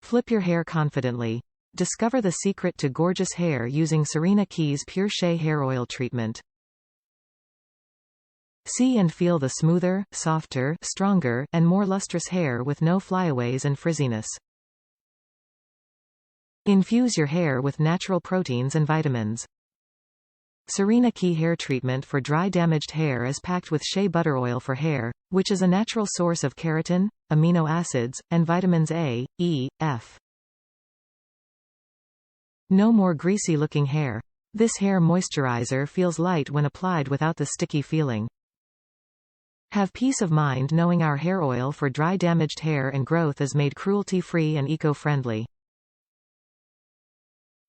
Flip your hair confidently. Discover the secret to gorgeous hair using Saryna Key's Pure Shea Hair Oil Treatment. See and feel the smoother, softer, stronger, and more lustrous hair with no flyaways and frizziness. Infuse your hair with natural proteins and vitamins. Saryna Key Hair Treatment for dry damaged hair is packed with shea butter oil for hair, which is a natural source of keratin, amino acids, and vitamins A, E, F. No more greasy-looking hair. This hair moisturizer feels light when applied without the sticky feeling. Have peace of mind knowing our hair oil for dry damaged hair and growth is made cruelty-free and eco-friendly.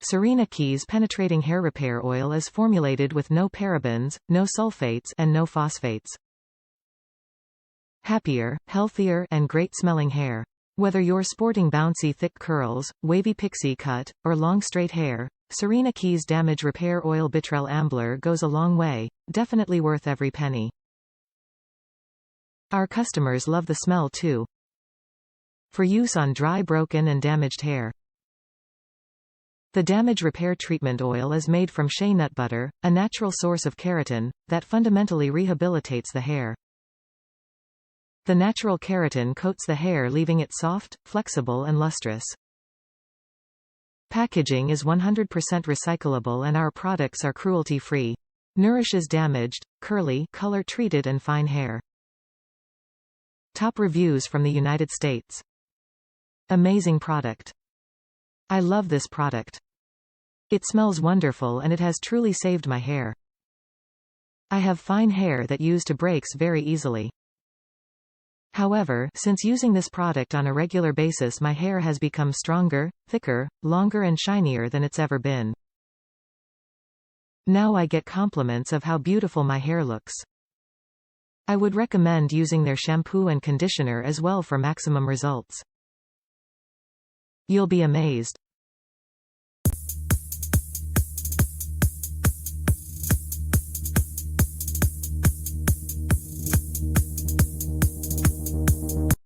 Saryna Key's penetrating hair repair oil is formulated with no parabens, no sulfates, and no phosphates. Happier, healthier, and great-smelling hair. Whether you're sporting bouncy thick curls, wavy pixie cut, or long straight hair, Saryna Key's Damage Repair Oil Bitrel Ambler goes a long way, definitely worth every penny. Our customers love the smell too. For use on dry, broken and damaged hair. The Damage Repair Treatment Oil is made from shea nut butter, a natural source of keratin, that fundamentally rehabilitates the hair. The natural keratin coats the hair leaving it soft, flexible and lustrous. Packaging is 100% recyclable and our products are cruelty-free. Nourishes damaged, curly, color-treated and fine hair. Top reviews from the United States. Amazing product. I love this product. It smells wonderful and it has truly saved my hair. I have fine hair that used to breaks very easily. However, since using this product on a regular basis my hair has become stronger, thicker, longer and shinier than it's ever been. Now I get compliments of how beautiful my hair looks. I would recommend using their shampoo and conditioner as well for maximum results. You'll be amazed.